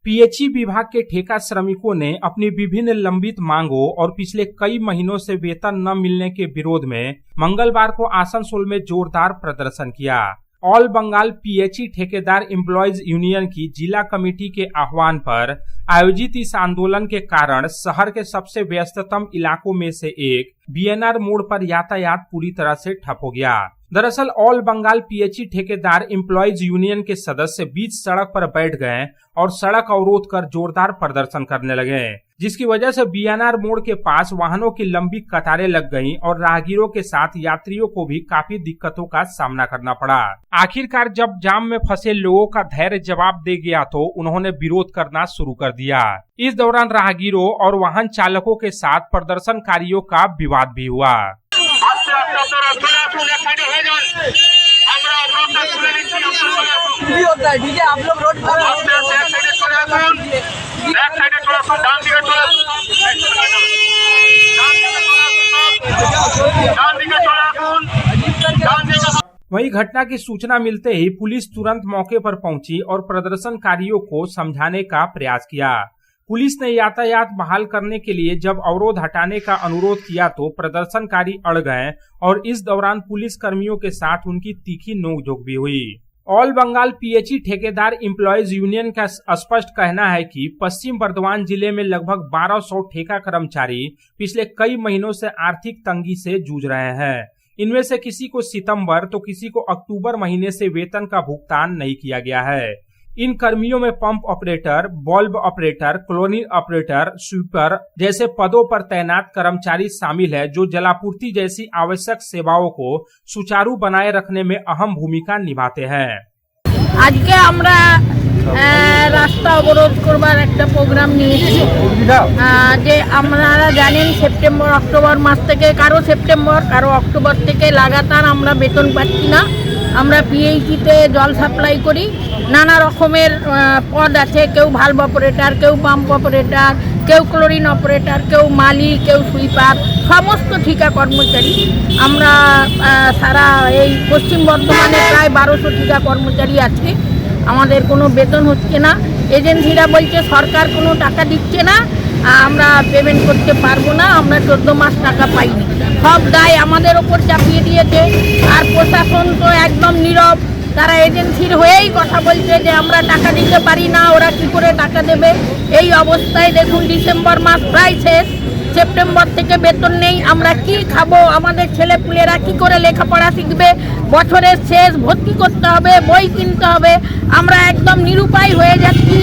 PHE विभाग के ठेका श्रमिकों ने अपनी विभिन्न लंबित मांगों और पिछले कई महीनों से वेतन न मिलने के विरोध में मंगलवार को आसनसोल में जोरदार प्रदर्शन किया। ऑल बंगाल पीएचई ठेकेदार एम्प्लॉयज यूनियन की जिला कमेटी के आह्वान पर आयोजित इस आंदोलन के कारण शहर के सबसे व्यस्ततम इलाकों में से एक बीएनआर मोड़ पर यातायात पूरी तरह से ठप हो गया। दरअसल ऑल बंगाल पीएचई ठेकेदार एम्प्लॉयज यूनियन के सदस्य बीच सड़क पर बैठ गए और सड़क अवरोध कर जोरदार प्रदर्शन करने लगे, जिसकी वजह से बीएनआर मोड़ के पास वाहनों की लंबी कतारें लग गईं और राहगीरों के साथ यात्रियों को भी काफी दिक्कतों का सामना करना पड़ा। आखिरकार जब जाम में फंसे लोगों का धैर्य जवाब दे गया तो उन्होंने विरोध करना शुरू कर दिया। इस दौरान राहगीरों और वाहन चालकों के साथ प्रदर्शनकारियों का विवाद भी हुआ। आप लोग रोड वहीं घटना की सूचना मिलते ही पुलिस तुरंत मौके पर पहुंची और प्रदर्शनकारियों को समझाने का प्रयास किया। पुलिस ने यातायात बहाल करने के लिए जब अवरोध हटाने का अनुरोध किया तो प्रदर्शनकारी अड़ गए और इस दौरान पुलिस कर्मियों के साथ उनकी तीखी नोकझोंक भी हुई। ऑल बंगाल पीएचई ठेकेदार एम्प्लॉयज यूनियन का स्पष्ट कहना है कि पश्चिम बर्धमान जिले में लगभग 1200 ठेका कर्मचारी पिछले कई महीनों से आर्थिक तंगी से जूझ रहे हैं। इनमें से किसी को सितंबर तो किसी को अक्टूबर महीने से वेतन का भुगतान नहीं किया गया है। इन कर्मियों में pump operator, bulb operator, colony operator, sweeper जैसे पदों पर तैनात कर्मचारी शामिल है, जो जलापूर्ति जैसी आवश्यक सेवाओं को सुचारू बनाए रखने में अहम भूमिका निभाते हैं। आज के আমরা রাস্তা অবরোধ করবার একটা প্রোগ্রাম নিয়েছি। যে আপনারা জানেন সেপ্টেম্বর অক্টোবর মাস থেকে কারো সেপ্টেম্বর কারো অক্টোবর থেকে লাগাতার আমরা বেতন পাচ্ছি না। আমরা পিএইচিতে জল সাপ্লাই করি, নানা রকমের পদ আছে, কেউ ভালভ অপারেটর, কেউ পাম্প অপারেটর, কেউ ক্লোরিন অপারেটর, কেউ মালি, কেউ সুইপার, সমস্ত ঠিকা কর্মচারী। আমরা সারা এই পশ্চিম বর্ধমানে প্রায় 1200 ঠিকা কর্মচারী আছে। আমাদের কোনো বেতন হচ্ছে না। এজেন্সিরা বলছে সরকার কোনো টাকা দিচ্ছে না, আমরা পেমেন্ট করতে পারবো না, আমরা 14 মাস টাকা পাইনি। সব দায় আমাদের ওপর চাপিয়ে দিয়েছে। আর প্রশাসন তো একদম নীরব, তারা এজেন্সির হয়েই কথা বলছে যে আমরা টাকা দিতে পারি না, ওরা কি করে টাকা দেবে। এই অবস্থায় দেখুন ডিসেম্বর মাস প্রায় শেষ, সেপ্টেম্বর থেকে বেতন নেই, আমরা কি খাবো, আমাদের ছেলেপুলেরা কি করে লেখাপড়া শিখবে, বছরের শেষ ভর্তি করতে হবে, বই কিনতে হবে, আমরা একদম নিরুপায় হয়ে যাচ্ছি।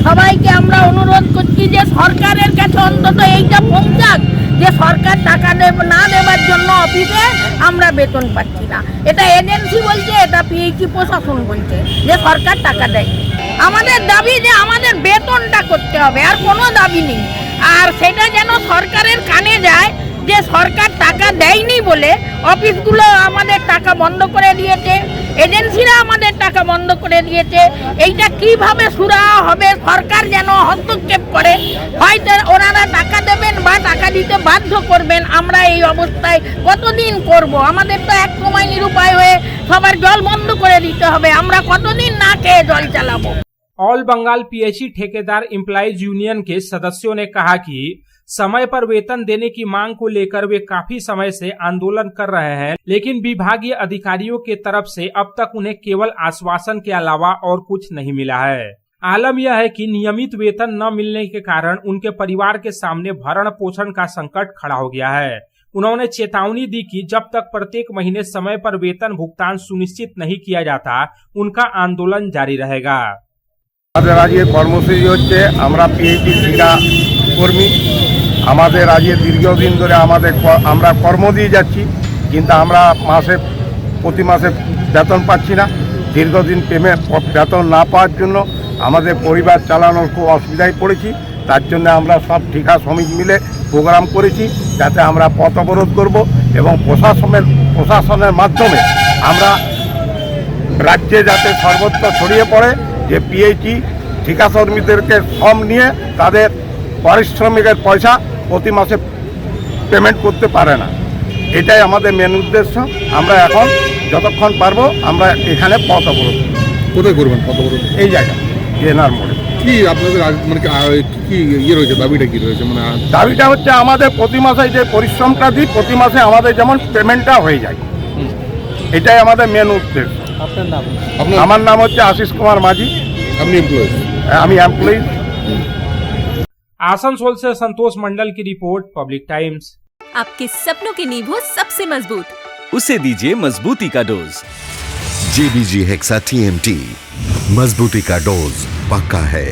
সবাইকে আমরা অনুরোধ করছি যে সরকারের কাছে অন্তত এইটা পৌঁছাক যে সরকার টাকা না দেওয়ার জন্য অফিসে আমরা বেতন পাচ্ছি না। এটা এজেন্সি বলছে, এটা পিএইচই প্রশাসন বলছে যে সরকার টাকা দেয়। আমাদের দাবি যে আমাদের বেতনটা করতে হবে, আর কোনো দাবি নেই। আর সেটা যেন সরকারের কানে যায় যে সরকার টাকা দেয়নি বলে অফিসগুলো আমাদের টাকা বন্ধ করে দিয়েছে, এজেন্সিরা আমাদের টাকা বন্ধ করে দিয়েছে। এইটা কিভাবে সুরাহা হবে, সরকার যেন হস্তক্ষেপ করে, হয়তো ওনারা টাকা দেবেন বা টাকা দিতে বাধ্য করবেন। আমরা এই অবস্থায় কতদিন করব? আমাদের তো এক সময় নিরুপায় হয়ে সবার জল বন্ধ করে দিতে হবে, আমরা কতদিন না খেয়ে জল চালাবো। ऑल बंगाल पीएचई ठेकेदार एम्प्लॉयज यूनियन के सदस्यों ने कहा कि समय पर वेतन देने की मांग को लेकर वे काफी समय से आंदोलन कर रहे हैं, लेकिन विभागीय अधिकारियों के तरफ से अब तक उन्हें केवल आश्वासन के अलावा और कुछ नहीं मिला है। आलम यह है कि नियमित वेतन न मिलने के कारण उनके परिवार के सामने भरण पोषण का संकट खड़ा हो गया है। उन्होंने चेतावनी दी कि जब तक प्रत्येक महीने समय पर वेतन भुगतान सुनिश्चित नहीं किया जाता, उनका आंदोलन जारी रहेगा। আমাদের আজকে কর্মসূচি হচ্ছে আমরা পিএইচই ঠিকা কর্মী, আমাদের আজকে দীর্ঘদিন ধরে আমরা কর্ম দিয়ে যাচ্ছি, কিন্তু আমরা প্রতি মাসে বেতন পাচ্ছি না। দীর্ঘদিন বেতন না পাওয়ার জন্য আমাদের পরিবার চালানোর খুব অসুবিধায় পড়েছি। তার জন্য আমরা সব ঠিকা শ্রমিক মিলে প্রোগ্রাম করেছি যাতে আমরা পথ অবরোধ করব এবং প্রশাসনের মাধ্যমে আমরা রাজ্যে যাতে সর্বত্র ছড়িয়ে পড়ে যে পিএইচই ঠিকা শ্রমিকদেরকে শ্রম নিয়ে তাদের পারিশ্রমিকের পয়সা প্রতি মাসে পেমেন্ট করতে পারে না। এটাই আমাদের মেন উদ্দেশ্য। আমরা এখন যতক্ষণ পারবো আমরা এখানে পথ অবরোধ। কোথায় করবেন পথ অবরোধ? এই জায়গা এনআর মোড়ে। কি আপনাদের মানে কি ইয়ে রয়েছে, দাবিটা কি রয়েছে? মানে দাবিটা হচ্ছে আমাদের প্রতি মাসে যে পরিশ্রমটা দিই প্রতি মাসে আমাদের যেমন পেমেন্টটা হয়ে যায়, এটাই আমাদের মেন উদ্দেশ্য। আমার নাম হচ্ছে আশিস কুমার মাঝি, আপনি এমপ্লয়ি? আমি এমপ্লয়ি। आसनसोल से संतोष मंडल की रिपोर्ट, पब्लिक टाइम्स। आपके सपनों की नींव हो सबसे मजबूत, उसे दीजिए मजबूती का डोज। JBG हेक्सा TMT, मजबूती का डोज पक्का है।